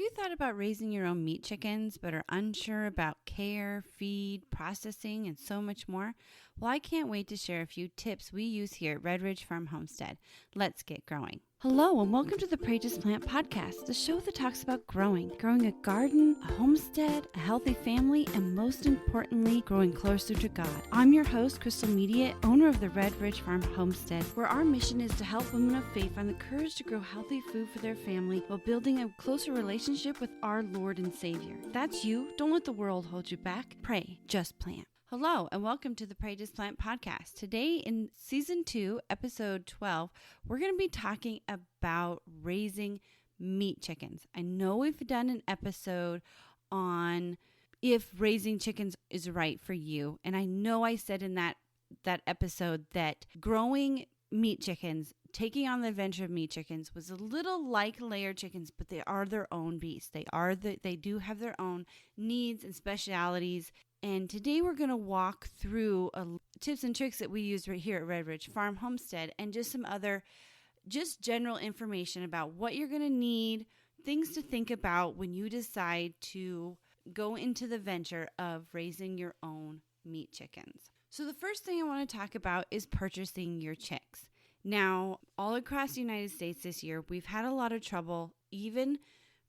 you thought about raising your own meat chickens but are unsure about care, feed, processing, and so much more? Well, I can't wait to share a few tips we use here at Red Ridge Farm Homestead. Let's get growing. Hello, and welcome to the Pray Just Plant podcast, the show that talks about growing a garden, a homestead, a healthy family, and most importantly, growing closer to God. I'm your host, Crystal Media, owner of the Red Ridge Farm Homestead, where our mission is to help women of faith find the courage to grow healthy food for their family while building a closer relationship with our Lord and Savior. That's you. Don't let the world hold you back. Pray, just plant. Hello, and welcome to the Pray Just Plant podcast. Today in Season 2, Episode 12, we're going to be talking about raising meat chickens. I know we've done an episode on if raising chickens is right for you, and I know I said in that episode that growing meat chickens, taking on the adventure of meat chickens, was a little like layer chickens, but they are their own beasts. They do have their own needs and specialities. And today we're going to walk through tips and tricks that we use right here at Red Ridge Farm Homestead and just some other general information about what you're going to need, things to think about when you decide to go into the venture of raising your own meat chickens. So the first thing I want to talk about is purchasing your chicks. Now, all across the United States this year, we've had a lot of trouble, even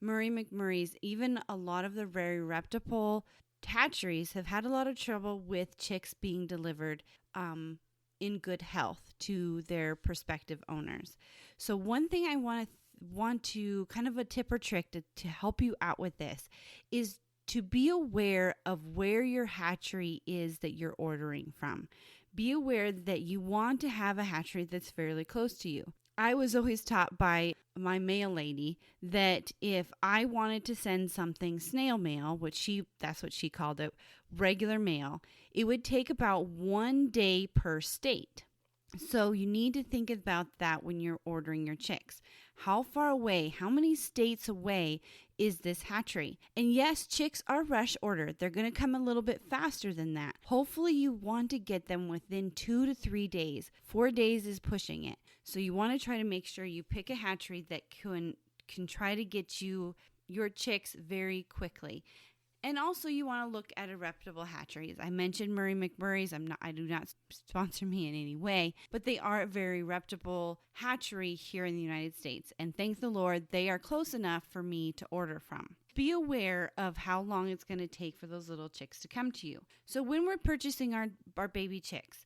Murray McMurray's, even a lot of the very reputable hatcheries have had a lot of trouble with chicks being delivered in good health to their prospective owners. So one thing I want to kind of a tip or trick to help you out with this is to be aware of where your hatchery is that you're ordering from. Be aware that you want to have a hatchery that's fairly close to you. I was always taught by my mail lady that if I wanted to send something snail mail, that's what she called it, regular mail, it would take about 1 day per state. So you need to think about that when you're ordering your chicks. How far away, how many states away is this hatchery? And yes, chicks are rush ordered. They're going to come a little bit faster than that. Hopefully you want to get them within 2 to 3 days. 4 days is pushing it. So you want to try to make sure you pick a hatchery that can try to get you your chicks very quickly. And also you want to look at a reputable hatcheries. I mentioned Murray McMurray's. I do not sponsor me in any way, but they are a very reputable hatchery here in the United States. And thank the Lord, they are close enough for me to order from. Be aware of how long it's going to take for those little chicks to come to you. So when we're purchasing our baby chicks,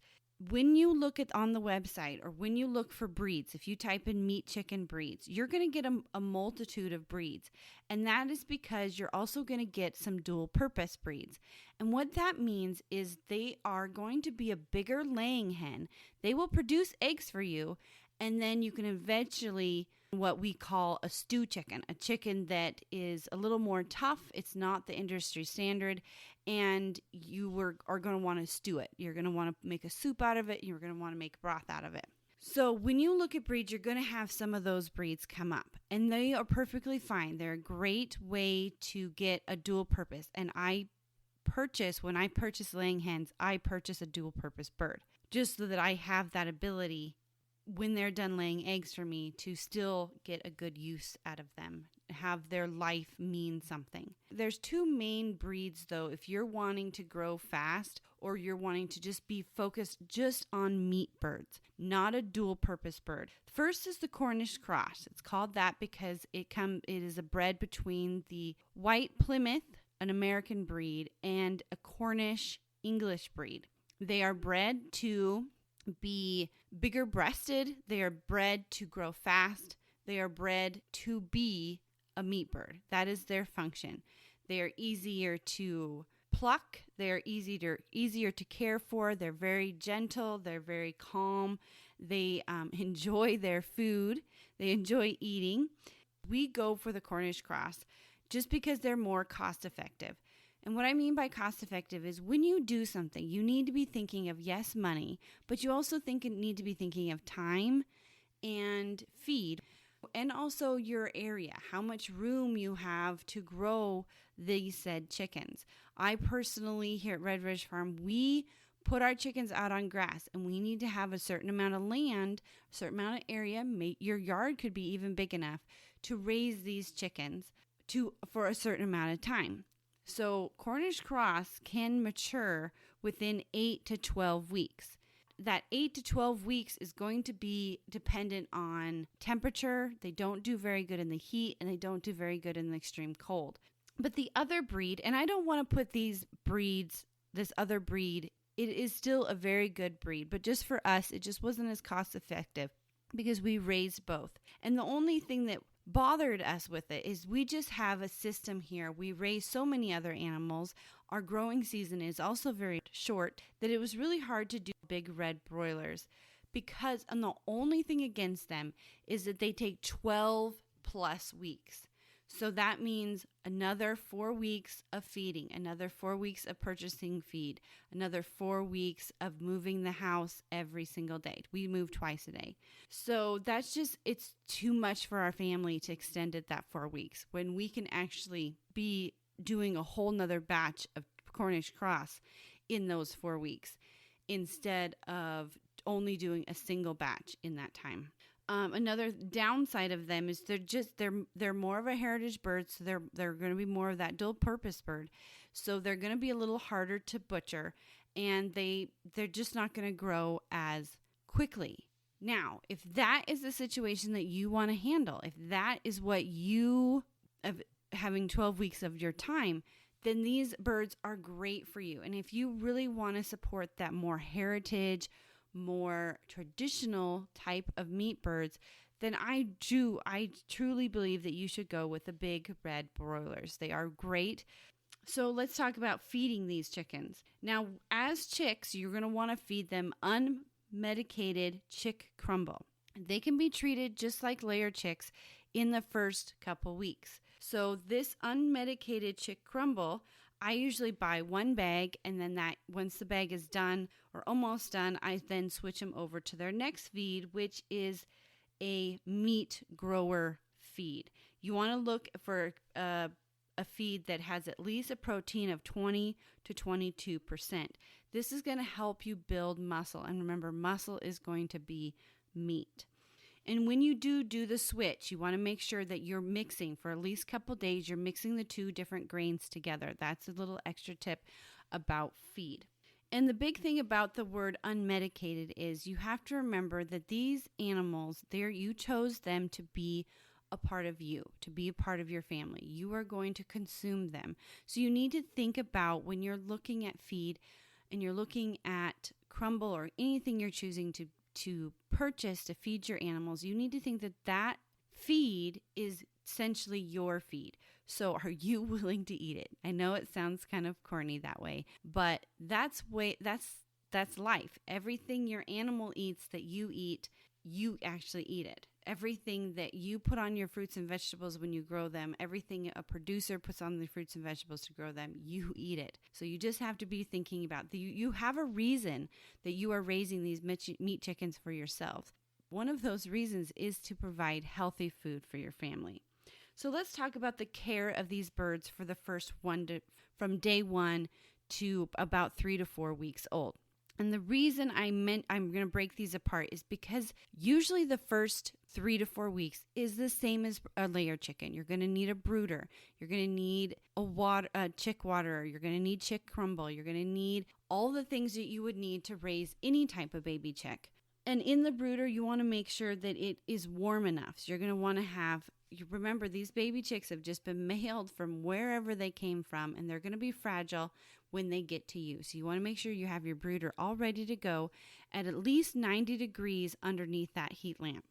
when you look on the website or when you look for breeds, if you type in meat chicken breeds, you're going to get a multitude of breeds. And that is because you're also going to get some dual purpose breeds. And what that means is they are going to be a bigger laying hen. They will produce eggs for you. And then you can eventually what we call a stew chicken, a chicken that is a little more tough. It's not the industry standard. And you are going to want to stew it. You're going to want to make a soup out of it. You're going to want to make broth out of it. So when you look at breeds, you're going to have some of those breeds come up. And they are perfectly fine. They're a great way to get a dual purpose. And when I purchase laying hens, I purchase a dual purpose bird. Just so that I have that ability when they're done laying eggs for me to still get a good use out of them, have their life mean something. There's 2 main breeds though, if you're wanting to grow fast or you're wanting to just be focused just on meat birds, not a dual purpose bird. First is the Cornish cross. It's called that because it is a bred between the white Plymouth, an American breed, and a Cornish English breed. They are bred to be bigger breasted. They are bred to grow fast. They are bred to be a meat bird. That is their function. They are easier to pluck. They are easier to care for. They're very gentle. They're very calm. They enjoy their food. They enjoy eating. We go for the Cornish cross just because they're more cost effective. And what I mean by cost effective is when you do something, you need to be thinking of, yes, money, but you also need to be thinking of time and feed and also your area, how much room you have to grow these said chickens. I personally, here at Red Ridge Farm, we put our chickens out on grass and we need to have a certain amount of land, a certain amount of area. Your yard could be even big enough to raise these chickens for a certain amount of time. So Cornish cross can mature within 8 to 12 weeks. That 8 to 12 weeks is going to be dependent on temperature. They don't do very good in the heat, and they don't do very good in the extreme cold. But the other breed, and I don't want to put this other breed, it is still a very good breed, but just for us, it just wasn't as cost effective because we raised both. And the only thing that bothered us with it is we just have a system here. We raise so many other animals. Our growing season is also very short that it was really hard to do big red broilers because, and the only thing against them is that they take 12 plus weeks. So that means another 4 weeks of feeding, another 4 weeks of purchasing feed, another 4 weeks of moving the house every single day. We move twice a day. So it's too much for our family to extend it that 4 weeks when we can actually be doing a whole nother batch of Cornish cross in those 4 weeks instead of only doing a single batch in that time. Another downside of them is they're more of a heritage bird, so they're going to be more of that dual purpose bird. So they're going to be a little harder to butcher, and they're just not going to grow as quickly. Now, if that is the situation that you want to handle, if that is what you of having 12 weeks of your time, then these birds are great for you. And if you really want to support that more heritage, more traditional type of meat birds, then I truly believe that you should go with the big red broilers. They are great. So let's talk about feeding these chickens. Now, as chicks, you're going to want to feed them unmedicated chick crumble. They can be treated just like layer chicks in the first couple weeks. So this unmedicated chick crumble, I usually buy one bag, and then once the bag is done or almost done, I then switch them over to their next feed, which is a meat grower feed. You want to look for a feed that has at least a protein of 20 to 22%. This is going to help you build muscle. And remember, muscle is going to be meat. And when you do the switch, you want to make sure that you're mixing for at least a couple days. You're mixing the two different grains together. That's a little extra tip about feed. And the big thing about the word unmedicated is you have to remember that these animals, you chose them to be a part of you, to be a part of your family. You are going to consume them. So you need to think about when you're looking at feed and you're looking at crumble or anything you're choosing to purchase to feed your animals, you need to think that feed is essentially your feed. So are you willing to eat it? I know it sounds kind of corny that way, but that's life. Everything your animal eats that you eat, you actually eat it. Everything that you put on your fruits and vegetables when you grow them, everything a producer puts on the fruits and vegetables to grow them, you eat it. So you just have to be thinking about you have a reason that you are raising these meat chickens for yourselves. One of those reasons is to provide healthy food for your family. So let's talk about the care of these birds for the first from day 1 to about 3 to 4 weeks old. And the reason I'm going to break these apart is because usually the first 3 to 4 weeks is the same as a layer chicken. You're going to need a brooder. You're going to need a chick waterer. You're going to need chick crumble. You're going to need all the things that you would need to raise any type of baby chick. And in the brooder, you want to make sure that it is warm enough. So you're going to want to remember, these baby chicks have just been mailed from wherever they came from, and they're going to be fragile when they get to you. So you want to make sure you have your brooder all ready to go at least 90 degrees underneath that heat lamp.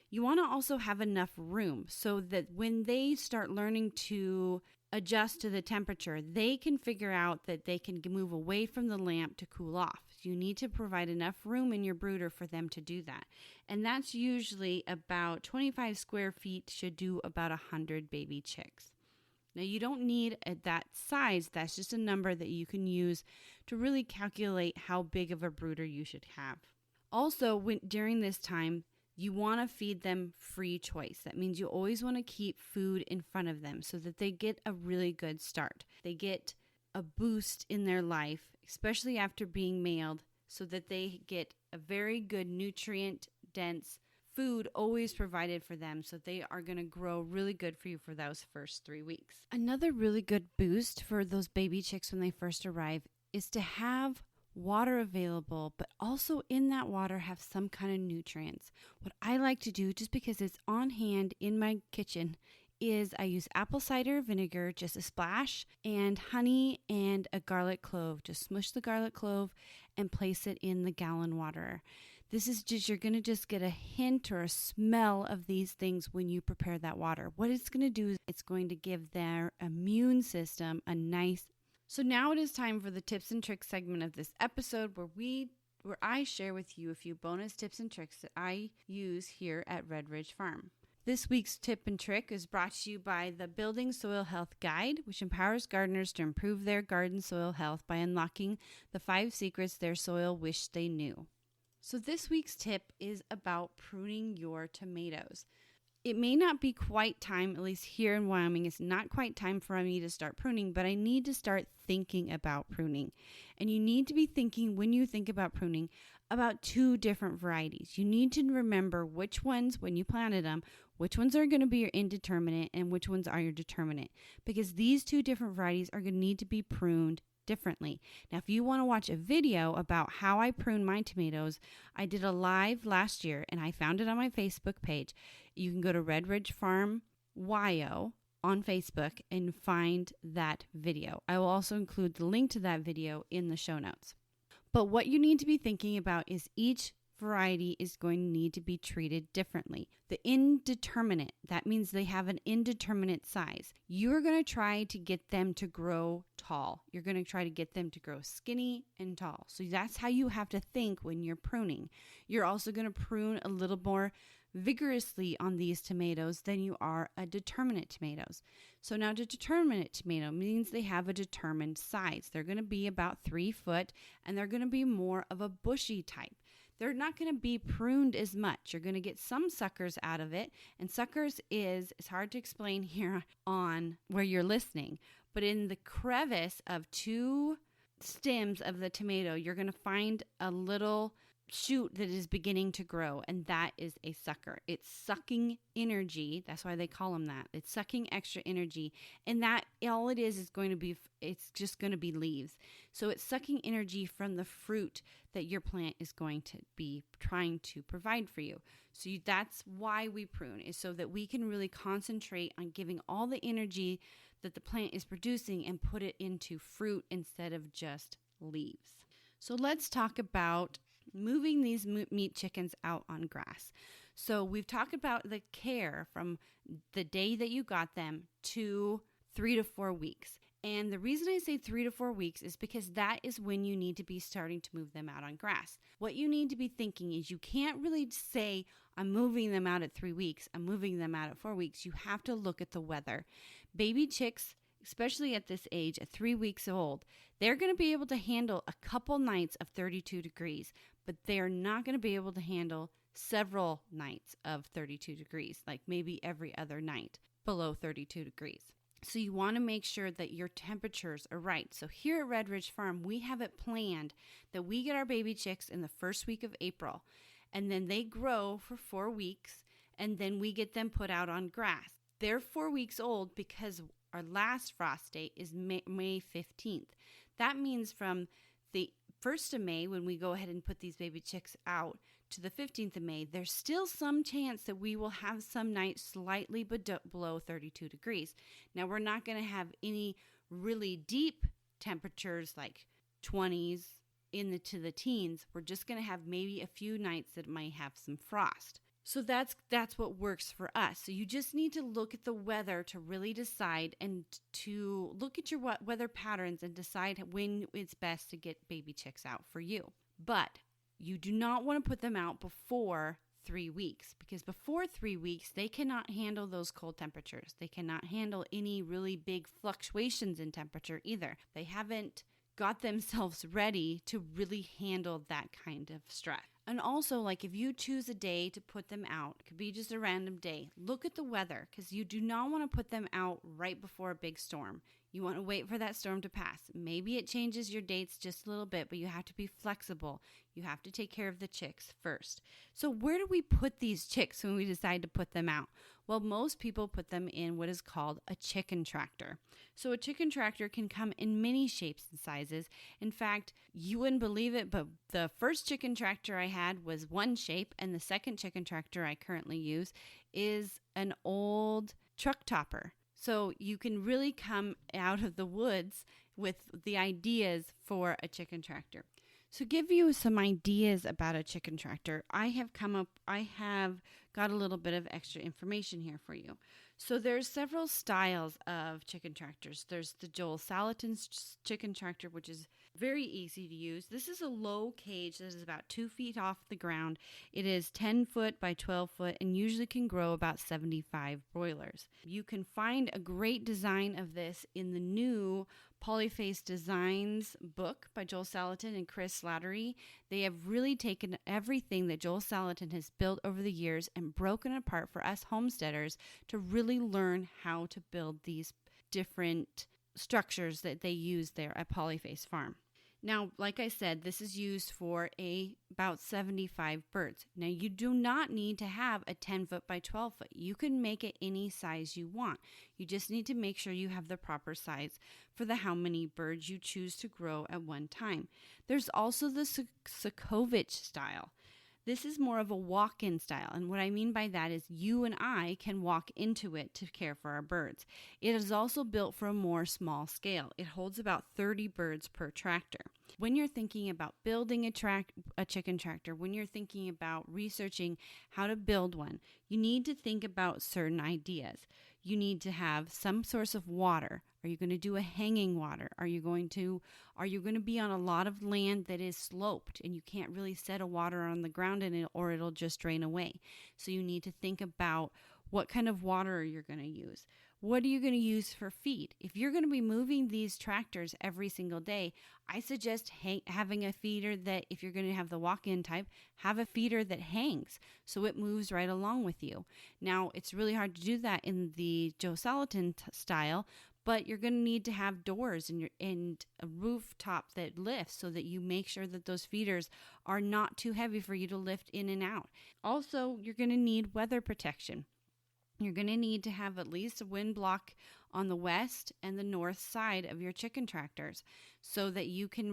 You want to also have enough room so that when they start learning to adjust to the temperature, they can figure out that they can move away from the lamp to cool off. You need to provide enough room in your brooder for them to do that. And that's usually about 25 square feet, should do about 100 baby chicks. Now, you don't need that size. That's just a number that you can use to really calculate how big of a brooder you should have. Also, during this time, you want to feed them free choice. That means you always want to keep food in front of them so that they get a really good start. They get a boost in their life, especially after being mailed, so that they get a very good nutrient-dense food always provided for them, so they are going to grow really good for you for those first 3 weeks. Another really good boost for those baby chicks when they first arrive is to have water available, but also in that water have some kind of nutrients. What I like to do, just because it's on hand in my kitchen, is I use apple cider vinegar, just a splash, and honey and a garlic clove. Just smush the garlic clove and place it in the gallon water. This is just, you're going to just get a hint or a smell of these things when you prepare that water. What it's going to do is it's going to give their immune system a nice. So now it is time for the tips and tricks segment of this episode where I share with you a few bonus tips and tricks that I use here at Red Ridge Farm. This week's tip and trick is brought to you by the Building Soil Health Guide, which empowers gardeners to improve their garden soil health by unlocking the 5 secrets their soil wished they knew. So this week's tip is about pruning your tomatoes. It may not be quite time, at least here in Wyoming, it's not quite time for me to start pruning, but I need to start thinking about pruning. And you need to be thinking, when you think about pruning, about 2 different varieties. You need to remember which ones, when you planted them, which ones are going to be your indeterminate and which ones are your determinate, because these 2 different varieties are going to need to be pruned differently. Now, if you want to watch a video about how I prune my tomatoes, I did a live last year and I found it on my Facebook page. You can go to Red Ridge Farm YO on Facebook and find that video. I will also include the link to that video in the show notes. But what you need to be thinking about is each variety is going to need to be treated differently. The indeterminate, that means they have an indeterminate size. You're going to try to get them to grow tall. You're going to try to get them to grow skinny and tall. So that's how you have to think when you're pruning. You're also going to prune a little more vigorously on these tomatoes than you are a determinate tomatoes. So now the determinate tomato means they have a determined size. They're going to be about 3 foot and they're going to be more of a bushy type. They're not going to be pruned as much. You're going to get some suckers out of it. And suckers it's hard to explain here on where you're listening, but in the crevice of 2 stems of the tomato, you're going to find a little shoot that is beginning to grow, and that is a sucker. It's sucking energy. That's why they call them that. It's sucking extra energy, and that all it is going to be, it's just going to be leaves. So it's sucking energy from the fruit that your plant is going to be trying to provide for you. So that's why we prune, is so that we can really concentrate on giving all the energy that the plant is producing and put it into fruit instead of just leaves. So let's talk about moving these meat chickens out on grass. So we've talked about the care from the day that you got them to 3 to 4 weeks. And the reason I say 3 to 4 weeks is because that is when you need to be starting to move them out on grass. What you need to be thinking is you can't really say, I'm moving them out at 3 weeks, I'm moving them out at 4 weeks. You have to look at the weather. Baby chicks, especially at this age, at 3 weeks old, they're going to be able to handle a couple nights of 32 degrees, but they're not going to be able to handle several nights of 32 degrees, like maybe every other night below 32 degrees. So you want to make sure that your temperatures are right. So here at Red Ridge Farm, we have it planned that we get our baby chicks in the first week of April, and then they grow for 4 weeks, and then we get them put out on grass. They're 4 weeks old because our last frost date is May 15th. That means from the 1st of May, when we go ahead and put these baby chicks out, to the 15th of May, there's still some chance that we will have some nights slightly below 32 degrees. Now, we're not going to have any really deep temperatures like 20s to the teens. We're just going to have maybe a few nights that might have some frost. So that's what works for us. So you just need to look at the weather to really decide, and to look at your weather patterns and decide when it's best to get baby chicks out for you. But you do not want to put them out before 3 weeks, because before 3 weeks, they cannot handle those cold temperatures. They cannot handle any really big fluctuations in temperature either. They haven't got themselves ready to really handle that kind of stress. And also, like if you choose a day to put them out, it could be just a random day. Look at the weather because you do not want to put them out right before a big storm. You want to wait for that storm to pass. Maybe it changes your dates just a little bit, but you have to be flexible. You have to take care of the chicks first. So where do we put these chicks when we decide to put them out? Well, most people put them in what is called a chicken tractor. So a chicken tractor can come in many shapes and sizes. In fact, you wouldn't believe it, but the first chicken tractor I had was one shape, and the second chicken tractor I currently use is an old truck topper. So you can really come out of the woods with the ideas for a chicken tractor. So give you some ideas about a chicken tractor. I have got a little bit of extra information here for you. So there's several styles of chicken tractors. There's the Joel Salatin's chicken tractor, which is very easy to use. This is a low cage that is about 2 feet off the ground. It is 10 foot by 12 foot and usually can grow about 75 broilers. You can find a great design of this in the new Polyface Designs book by Joel Salatin and Chris Slattery. They have really taken everything that Joel Salatin has built over the years and broken it apart for us homesteaders to really learn how to build these different structures that they use there at Polyface Farm. Now, like I said, this is used for about 75 birds. Now, you do not need to have a 10 foot by 12 foot. You can make it any size you want. You just need to make sure you have the proper size for how many birds you choose to grow at one time. There's also the Sokovich style. This is more of a walk-in style, and what I mean by that is you and I can walk into it to care for our birds. It is also built for a more small scale. It holds about 30 birds per tractor. When you're thinking about building a chicken tractor, when you're thinking about researching how to build one, you need to think about certain ideas. You need to have some source of water. Are you going to do a hanging water? Are you going to be on a lot of land that is sloped and you can't really set a water on the ground in it or it'll just drain away? So you need to think about what kind of water you're going to use. What are you going to use for feed? If you're going to be moving these tractors every single day, I suggest having a feeder that, if you're going to have the walk-in type, have a feeder that hangs so it moves right along with you. Now, it's really hard to do that in the Joe Salatin style, but you're going to need to have doors and a rooftop that lifts so that you make sure that those feeders are not too heavy for you to lift in and out. Also, you're going to need weather protection. You're going to need to have at least a wind block on the west and the north side of your chicken tractors so that you can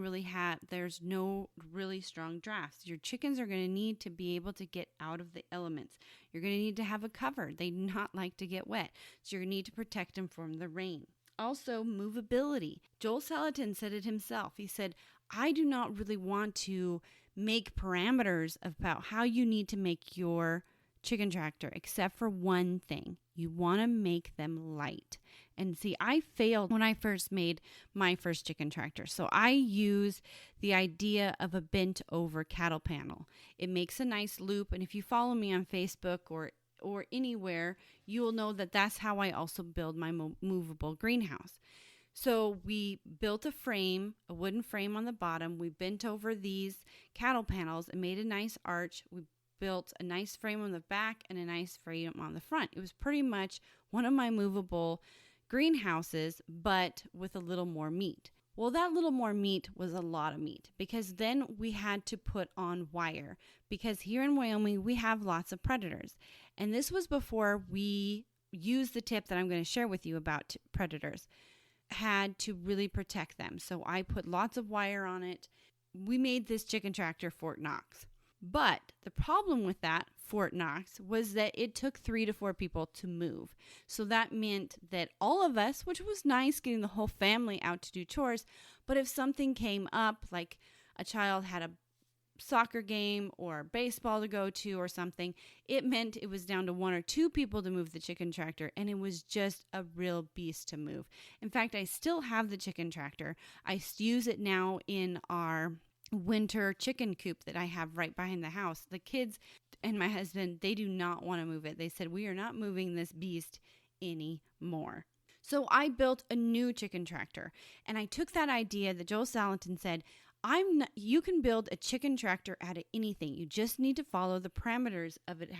there's no really strong drafts. Your chickens are going to need to be able to get out of the elements. You're going to need to have a cover. They do not like to get wet, so you're going to need to protect them from the rain. Also, movability. Joel Salatin said it himself. He said, I do not really want to make parameters about how you need to make your chicken tractor, except for one thing. You want to make them light. And see, I failed when I first made my first chicken tractor. So I use the idea of a bent over cattle panel. It makes a nice loop. And if you follow me on Facebook or anywhere, you will know that that's how I also build my movable greenhouse. So we built a wooden frame on the bottom. We bent over these cattle panels and made a nice arch. We built a nice frame on the back and a nice frame on the front. It was pretty much one of my movable greenhouses, but with a little more meat. Well, that little more meat was a lot of meat because then we had to put on wire because here in Wyoming, we have lots of predators. And this was before we used the tip that I'm going to share with you about predators, had to really protect them. So I put lots of wire on it. We made this chicken tractor Fort Knox. But the problem with that Fort Knox was that it took 3 to 4 people to move. So that meant that all of us, which was nice getting the whole family out to do chores, but if something came up, like a child had a soccer game or baseball to go to or something, it meant it was down to 1 or 2 people to move the chicken tractor, and it was just a real beast to move. In fact, I still have the chicken tractor. I use it now in our winter chicken coop that I have right behind the house. The kids and my husband, they do not want to move it. They said, we are not moving this beast anymore. So I built a new chicken tractor, and I took that idea that Joel Salatin said, You can build a chicken tractor out of anything. You just need to follow the parameters of it.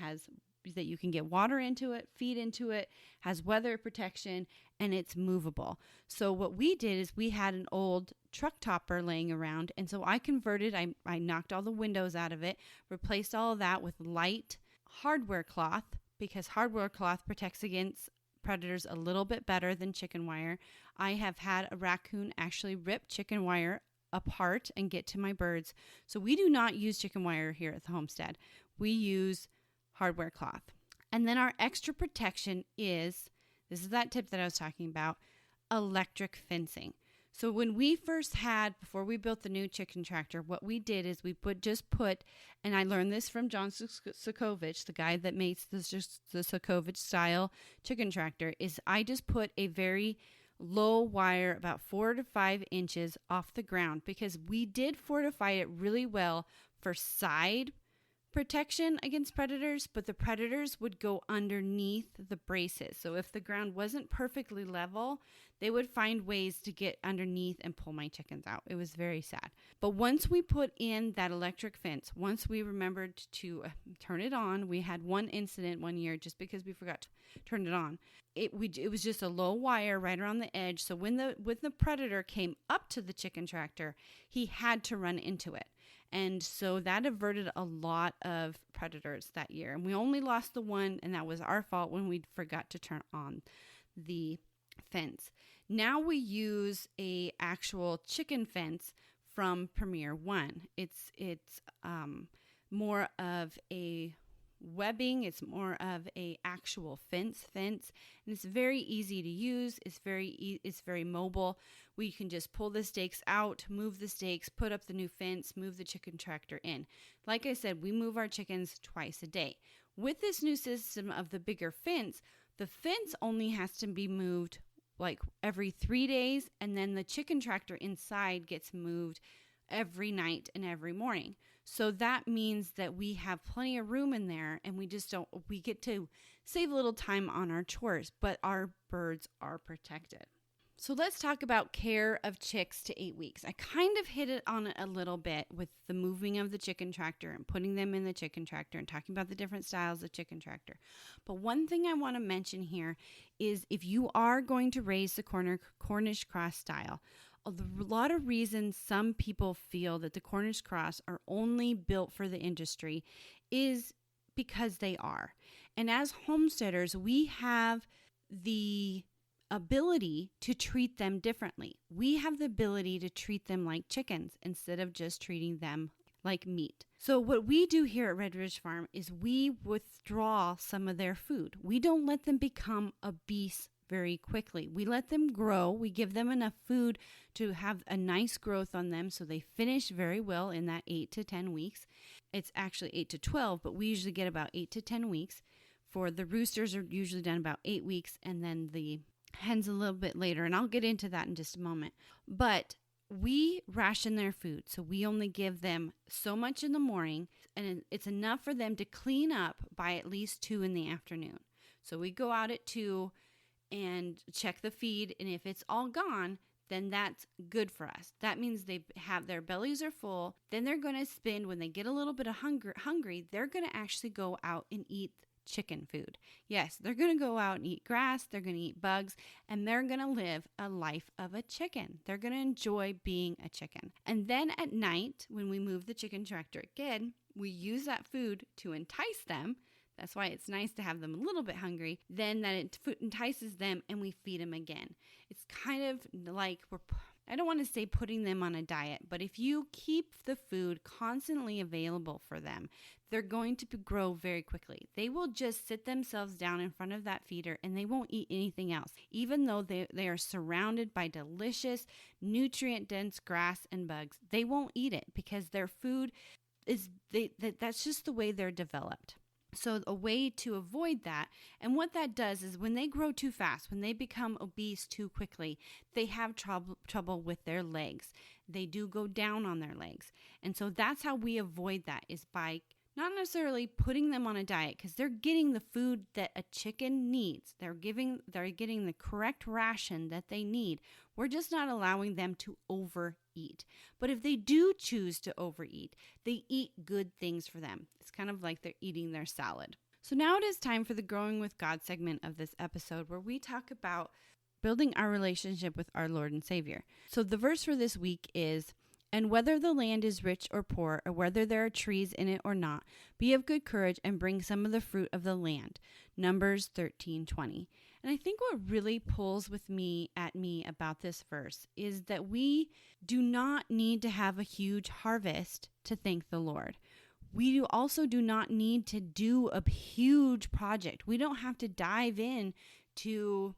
That you can get water into it, feed into it, has weather protection, and it's movable. So what we did is we had an old truck topper laying around, and so I converted, I knocked all the windows out of it, replaced all of that with light hardware cloth, because hardware cloth protects against predators a little bit better than chicken wire. I have had a raccoon actually rip chicken wire apart and get to my birds. So we do not use chicken wire here at the homestead. We use hardware cloth. And then our extra protection is, this is that tip that I was talking about, electric fencing. So when we first before we built the new chicken tractor, what we did is we put, and I learned this from John Sokovich, the guy that makes the Sokovich style chicken tractor, is I just put a very low wire about 4 to 5 inches off the ground, because we did fortify it really well for side protection against predators, but the predators would go underneath the braces. So if the ground wasn't perfectly level, they would find ways to get underneath and pull my chickens out. It was very sad. But once we put in that electric fence, once we remembered to turn it on, we had one incident one year just because we forgot to turn it on. It was just a low wire right around the edge. So when the predator came up to the chicken tractor, he had to run into it. And so that averted a lot of predators that year. And we only lost the one, and that was our fault when we forgot to turn on the fence. Now we use a actual chicken fence from Premier One. It's more of a webbing. It's more of a actual fence, and it's very easy to use. It's very mobile. We can just pull the stakes out, move the stakes, put up the new fence, move the chicken tractor in. Like I said, we move our chickens twice a day. With this new system of the bigger fence, the fence only has to be moved like every 3 days, and then the chicken tractor inside gets moved every night and every morning. So that means that we have plenty of room in there, and we get to save a little time on our chores, but our birds are protected. So let's talk about care of chicks to 8 weeks. I kind of hit it on a little bit with the moving of the chicken tractor and putting them in the chicken tractor and talking about the different styles of chicken tractor. But one thing I want to mention here is if you are going to raise the Cornish cross style, a lot of reasons some people feel that the Cornish cross are only built for the industry is because they are. And as homesteaders, we have the ability to treat them differently. We have the ability to treat them like chickens instead of just treating them like meat. So what we do here at Red Ridge Farm is we withdraw some of their food. We don't let them become obese very quickly. We let them grow. We give them enough food to have a nice growth on them so they finish very well in that 8 to 10 weeks. It's actually 8 to 12, but we usually get about 8 to 10 weeks. For the roosters are usually done about 8 weeks, and then the hens a little bit later, and I'll get into that in just a moment. But we ration their food, so we only give them so much in the morning, and it's enough for them to clean up by at least 2 in the afternoon. So we go out at 2 and check the feed, and if it's all gone, then that's good for us. That means their bellies are full. Then they're going to spend, when they get a little bit of hungry, they're going to actually go out and eat chicken food. Yes, they're going to go out and eat grass, they're going to eat bugs, and they're going to live a life of a chicken. They're going to enjoy being a chicken. And then at night, when we move the chicken tractor again, we use that food to entice them. That's why it's nice to have them a little bit hungry. Then that entices them, and we feed them again. It's kind of like I don't want to say putting them on a diet, but if you keep the food constantly available for them, they're going to grow very quickly. They will just sit themselves down in front of that feeder and they won't eat anything else, even though they are surrounded by delicious, nutrient-dense grass and bugs. They won't eat it because their food that's just the way they're developed. So a way to avoid that, and what that does is when they grow too fast, when they become obese too quickly, they have trouble with their legs. They do go down on their legs. And so that's how we avoid that, is by Not necessarily putting them on a diet, because they're getting the food that a chicken needs. They're getting the correct ration that they need. We're just not allowing them to overeat. But if they do choose to overeat, they eat good things for them. It's kind of like they're eating their salad. So now it is time for the Growing with God segment of this episode, where we talk about building our relationship with our Lord and Savior. So the verse for this week is, "And whether the land is rich or poor, or whether there are trees in it or not, be of good courage and bring some of the fruit of the land." Numbers 13:20. And I think what really pulls at me about this verse is that we do not need to have a huge harvest to thank the Lord. We also do not need to do a huge project. We don't have to dive in to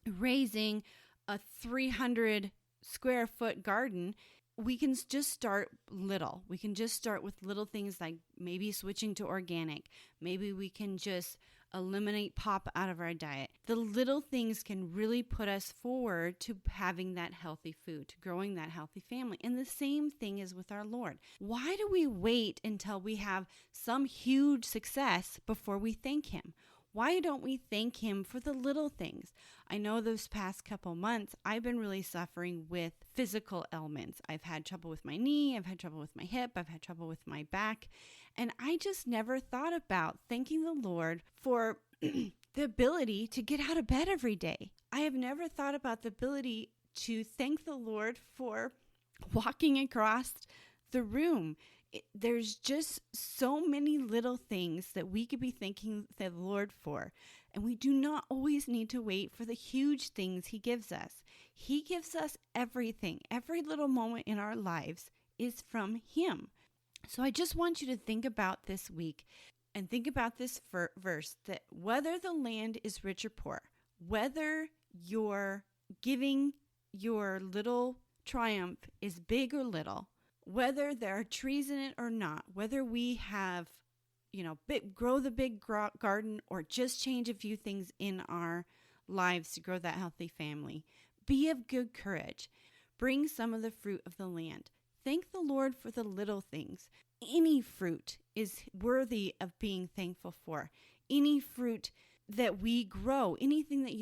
raising a 300 square foot garden. We can just start little. We can just start with little things like maybe switching to organic. Maybe we can just eliminate pop out of our diet. The little things can really put us forward to having that healthy food, to growing that healthy family. And the same thing is with our Lord. Why do we wait until we have some huge success before we thank Him? Why don't we thank Him for the little things? I know those past couple months, I've been really suffering with physical ailments. I've had trouble with my knee, I've had trouble with my hip, I've had trouble with my back. And I just never thought about thanking the Lord for the ability to get out of bed every day. I have never thought about the ability to thank the Lord for walking across the room. There's just so many little things that we could be thanking the Lord for. And we do not always need to wait for the huge things He gives us. He gives us everything. Every little moment in our lives is from Him. So I just want you to think about this week and think about this verse, that whether the land is rich or poor, whether you're giving your little triumph is big or little, whether there are trees in it or not, whether we have, grow the big garden or just change a few things in our lives to grow that healthy family, be of good courage. Bring some of the fruit of the land. Thank the Lord for the little things. Any fruit is worthy of being thankful for. Any fruit that we grow, anything that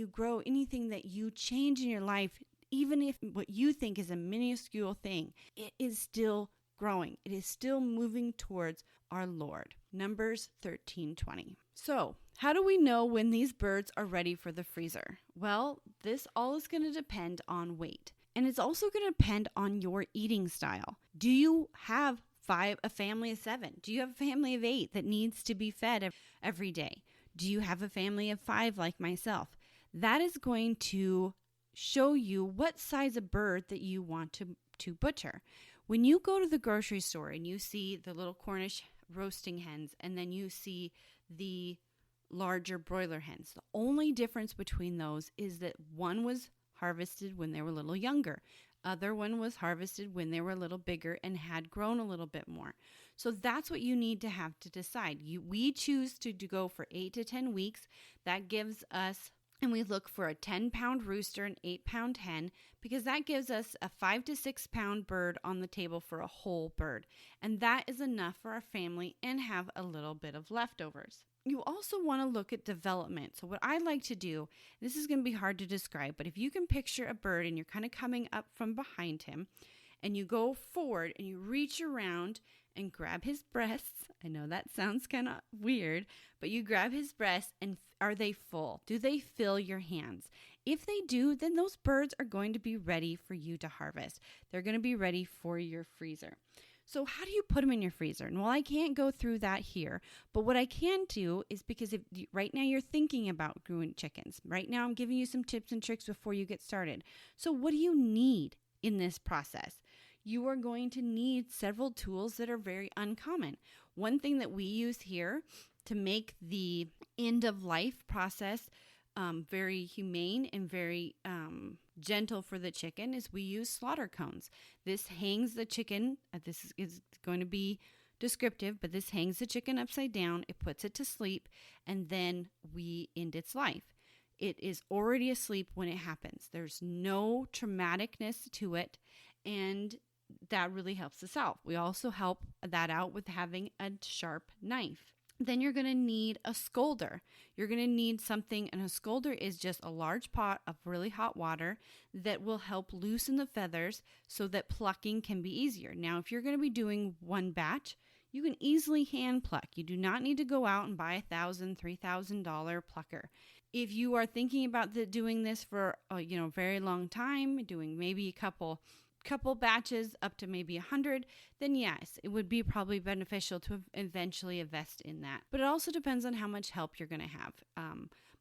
you change in your life, even if what you think is a minuscule thing, it is still growing. It is still moving towards our Lord. Numbers 13:20. So, how do we know when these birds are ready for the freezer? Well, this all is going to depend on weight. And it's also going to depend on your eating style. Do you have a family of 7? Do you have a family of 8 that needs to be fed every day? Do you have a family of 5 like myself? That is going to show you what size of bird that you want to butcher. When you go to the grocery store and you see the little Cornish roasting hens and then you see the larger broiler hens, the only difference between those is that one was harvested when they were a little younger. Other one was harvested when they were a little bigger and had grown a little bit more. So that's what you need to have to decide. We choose to go for 8 to 10 weeks. That gives us, and we look for a 10-pound rooster and 8-pound hen, because that gives us a 5 to 6-pound bird on the table for a whole bird. And that is enough for our family and have a little bit of leftovers. You also want to look at development. So what I like to do, this is going to be hard to describe, but if you can picture a bird and you're kind of coming up from behind him and you go forward and you reach around and grab his breasts. I know that sounds kind of weird, but you grab his breasts and are they full? Do they fill your hands? If they do, then those birds are going to be ready for you to harvest. They're going to be ready for your freezer. So how do you put them in your freezer? And well, I can't go through that here, but what I can do is, because if right now you're thinking about growing chickens, right now I'm giving you some tips and tricks before you get started. So what do you need in this process? You are going to need several tools that are very uncommon. One thing that we use here to make the end of life process very humane and very gentle for the chicken is we use slaughter cones. This hangs the chicken, this is going to be descriptive, but this hangs the chicken upside down, it puts it to sleep, and then we end its life. It is already asleep when it happens. There's no traumaticness to it, and that really helps us out. We also help that out with having a sharp knife. Then you're going to need a scalder. You're going to need something, and a scalder is just a large pot of really hot water that will help loosen the feathers so that plucking can be easier. Now, if you're going to be doing one batch, you can easily hand pluck. You do not need to go out and buy $1,000, $3,000 plucker. If you are thinking about doing this for a very long time, doing maybe a couple batches up to maybe 100, then yes, it would be probably beneficial to eventually invest in that. But it also depends on how much help you're going to have.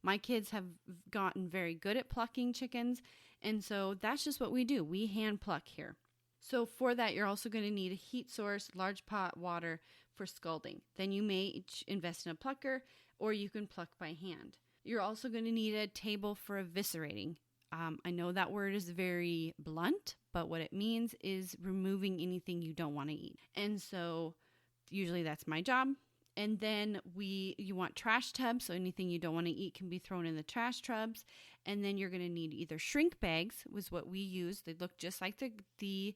My kids have gotten very good at plucking chickens, and so that's just what we do. We hand pluck here. So for that, you're also going to need a heat source, large pot water for scalding. Then you may invest in a plucker, or you can pluck by hand. You're also going to need a table for eviscerating. I know that word is very blunt, but what it means is removing anything you don't want to eat. And so usually that's my job. And then you want trash tubs, so anything you don't want to eat can be thrown in the trash tubs. And then you're going to need either shrink bags, was what we use. They look just like the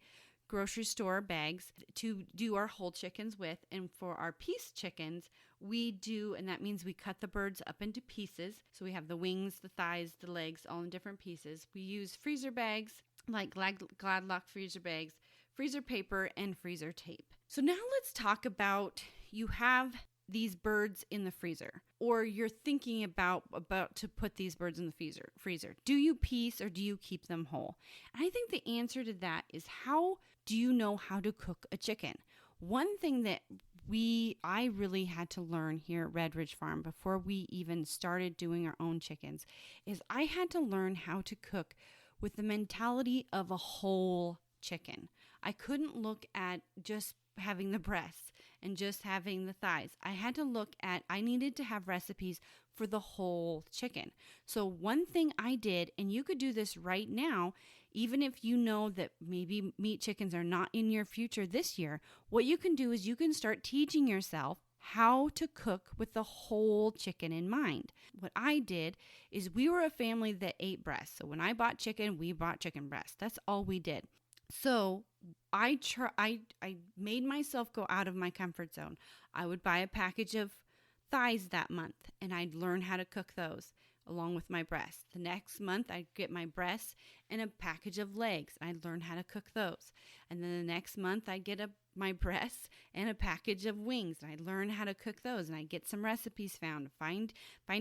grocery store bags to do our whole chickens with. And for our piece chickens, we do, and that means we cut the birds up into pieces. So we have the wings, the thighs, the legs, all in different pieces. We use freezer bags, like Gladlock freezer bags, freezer paper, and freezer tape. So now let's talk about, you have these birds in the freezer, or you're thinking about to put these birds in the freezer. Do you piece or do you keep them whole? And I think the answer to that is, how do you know how to cook a chicken? One thing that I really had to learn here at Red Ridge Farm before we even started doing our own chickens is I had to learn how to cook with the mentality of a whole chicken. I couldn't look at just having the breasts and just having the thighs. I needed to have recipes for the whole chicken. So one thing I did, and you could do this right now, even if you know that maybe meat chickens are not in your future this year, what you can do is you can start teaching yourself how to cook with the whole chicken in mind. What I did is, we were a family that ate breasts. So when I bought chicken, we bought chicken breasts. That's all we did. So I made myself go out of my comfort zone. I would buy a package of thighs that month, and I'd learn how to cook those along with my breasts. The next month, I'd get my breasts and a package of legs. I'd learn how to cook those. And then the next month, I'd get my breasts and a package of wings, and I'd learn how to cook those, and I'd get some recipes found, find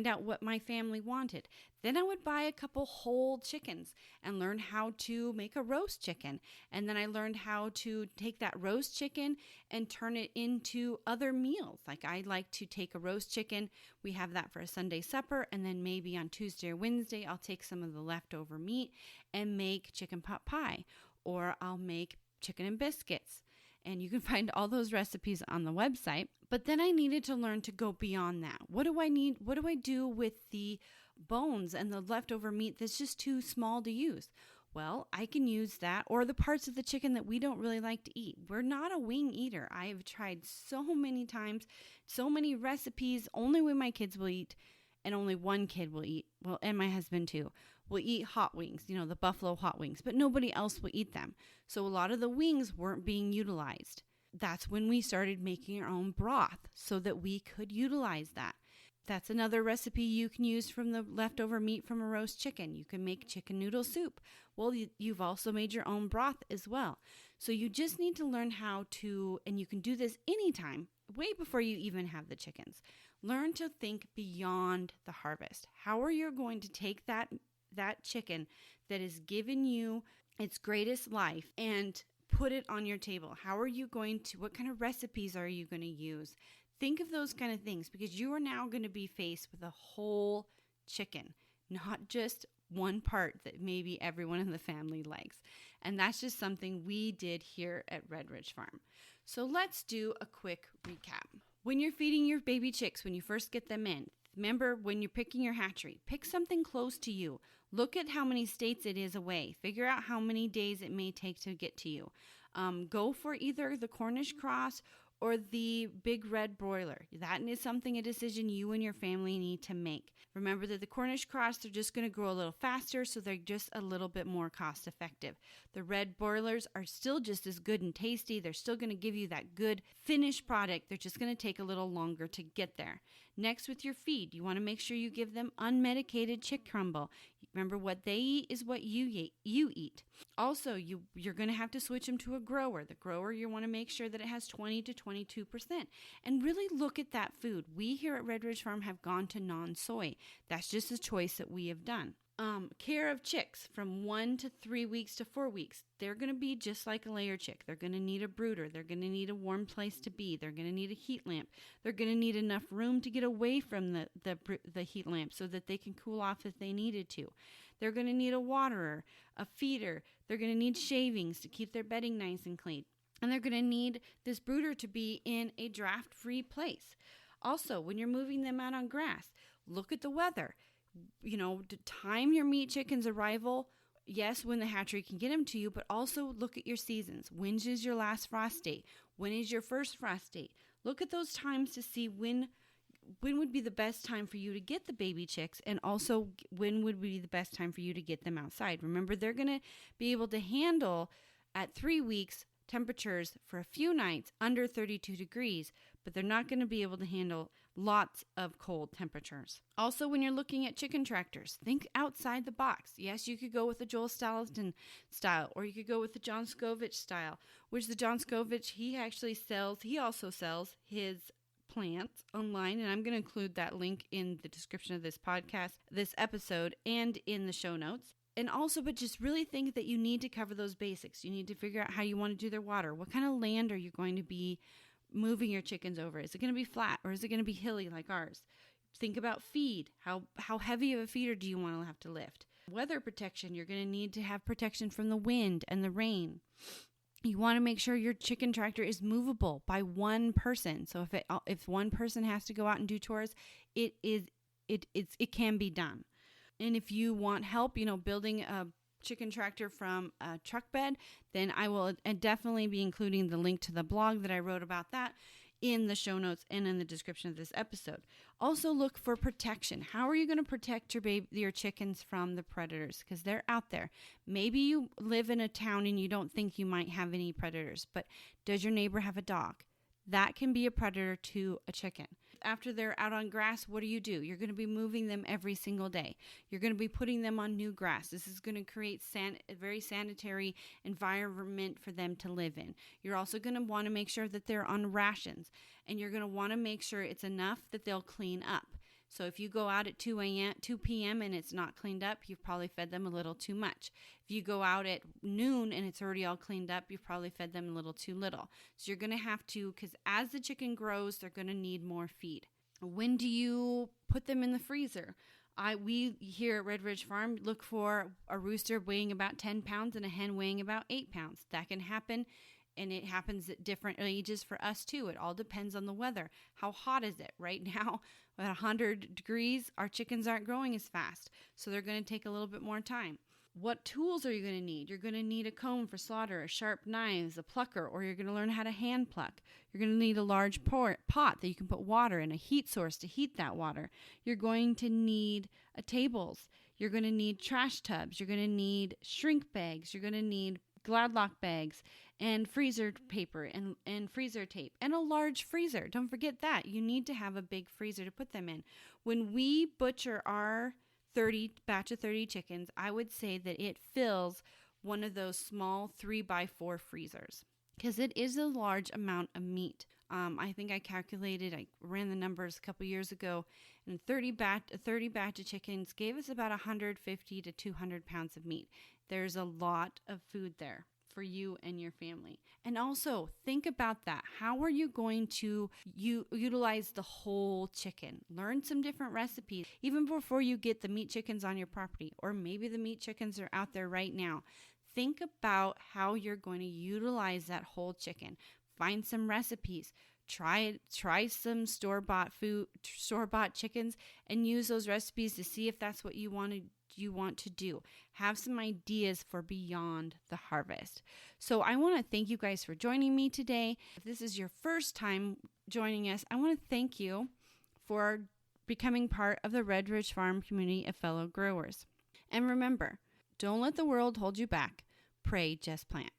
out what my family wanted. Then I would buy a couple whole chickens and learn how to make a roast chicken. And then I learned how to take that roast chicken and turn it into other meals. Like, I like to take a roast chicken. We have that for a Sunday supper, and then maybe on Tuesday or Wednesday, I'll take some of the leftover meat and make chicken pot pie, or I'll make chicken and biscuits. And you can find all those recipes on the website. But then I needed to learn to go beyond that. What do I need? What do I do with the bones and the leftover meat that's just too small to use? Well, I can use that, or the parts of the chicken that we don't really like to eat. We're not a wing eater. I have tried so many times, so many recipes, only when my kids will eat, and only one kid will eat, well, and my husband too, will eat hot wings, the buffalo hot wings, but nobody else will eat them. So a lot of the wings weren't being utilized. That's when we started making our own broth so that we could utilize that. That's another recipe you can use from the leftover meat from a roast chicken. You can make chicken noodle soup. Well, you've also made your own broth as well. So you just need to learn how to, and you can do this anytime, way before you even have the chickens. Learn to think beyond the harvest. How are you going to take that chicken that has given you its greatest life and put it on your table? How are you going to, what kind of recipes are you going to use? Think of those kind of things, because you are now going to be faced with a whole chicken, not just one part that maybe everyone in the family likes. And that's just something we did here at Red Ridge Farm. So let's do a quick recap. When you're feeding your baby chicks, when you first get them in, remember, when you're picking your hatchery, pick something close to you. Look at how many states it is away. Figure out how many days it may take to get to you. Go for either the Cornish cross or the big red broiler? That is a decision you and your family need to make. Remember that the Cornish cross, they're just going to grow a little faster, so they're just a little bit more cost effective. The red broilers are still just as good and tasty. They're still going to give you that good finished product. They're just going to take a little longer to get there. Next, with your feed, you want to make sure you give them unmedicated chick crumble. Remember, what they eat is what you eat. Also, you're going to have to switch them to a grower. The grower, you want to make sure that it has 20 to 22%. And really look at that food. We here at Red Ridge Farm have gone to non-soy. That's just a choice that we have done. Care of chicks from 1 to 3 weeks to 4 weeks. They're going to be just like a layer chick. They're going to need a brooder. They're going to need a warm place to be. They're going to need a heat lamp. They're going to need enough room to get away from the heat lamp so that they can cool off if they needed to. They're going to need a waterer, a feeder. They're going to need shavings to keep their bedding nice and clean. And they're going to need this brooder to be in a draft-free place. Also, when you're moving them out on grass, look at the weather. To time your meat chicken's arrival, yes, when the hatchery can get them to you, but also look at your seasons. When is your last frost date? When is your first frost date? Look at those times to see when would be the best time for you to get the baby chicks, and also when would be the best time for you to get them outside. Remember, they're going to be able to handle at 3 weeks temperatures for a few nights under 32 degrees, but they're not going to be able to handle lots of cold temperatures. Also, when you're looking at chicken tractors, think outside the box. Yes, you could go with the Joel Salatin style, or you could go with the John Scovich style, which the John Scovich, he also sells his plants online, and I'm going to include that link in the description of this podcast, this episode, and in the show notes. And also, but just really think that you need to cover those basics. You need to figure out how you want to do their water. What kind of land are you going to be moving your chickens over? Is it going to be flat, or is it going to be hilly like ours? Think about feed. How heavy of a feeder do you want to have to lift? Weather protection. You're going to need to have protection from the wind and the rain. You want to make sure your chicken tractor is movable by one person. So if one person has to go out and do chores, it can be done. And if you want help, building a chicken tractor from a truck bed, then I will definitely be including the link to the blog that I wrote about that in the show notes and in the description of this episode. Also, look for protection. How are you going to protect your chickens from the predators? Because they're out there. Maybe you live in a town and you don't think you might have any predators, but does your neighbor have a dog? That can be a predator to a chicken. After they're out on grass, what do? You're going to be moving them every single day. You're going to be putting them on new grass. This is going to create a very sanitary environment for them to live in. You're also going to want to make sure that they're on rations, and you're going to want to make sure it's enough that they'll clean up. So if you go out at 2 p.m. and it's not cleaned up, you've probably fed them a little too much. If you go out at noon and it's already all cleaned up, you've probably fed them a little too little. So you're going to have to, because as the chicken grows, they're going to need more feed. When do you put them in the freezer? We here at Red Ridge Farm look for a rooster weighing about 10 pounds and a hen weighing about 8 pounds. That can happen. And it happens at different ages for us too. It all depends on the weather. How hot is it? Right now, at 100 degrees, our chickens aren't growing as fast. So they're going to take a little bit more time. What tools are you going to need? You're going to need a comb for slaughter, a sharp knives, a plucker, or you're going to learn how to hand pluck. You're going to need a large pot that you can put water in, a heat source to heat that water. You're going to need tables. You're going to need trash tubs. You're going to need shrink bags. You're going to need Gladlock bags and freezer paper and freezer tape and a large freezer. Don't forget that. You need to have a big freezer to put them in. When we butcher our batch of 30 chickens, I would say that it fills one of those small 3x4 freezers because it is a large amount of meat. I think I ran the numbers a couple years ago, and a 30 batch of chickens gave us about 150 to 200 pounds of meat. There's a lot of food there for you and your family. And also think about that. How are you going to utilize the whole chicken? Learn some different recipes even before you get the meat chickens on your property, or maybe the meat chickens are out there right now. Think about how you're going to utilize that whole chicken. Find some recipes. Try some store-bought chickens and use those recipes to see if that's what you want to you want to do. Have some ideas for beyond the harvest. So I want to thank you guys for joining me today. If this is your first time joining us, I want to thank you for becoming part of the Red Ridge Farm community of fellow growers. And remember, don't let the world hold you back. Pray, just plant.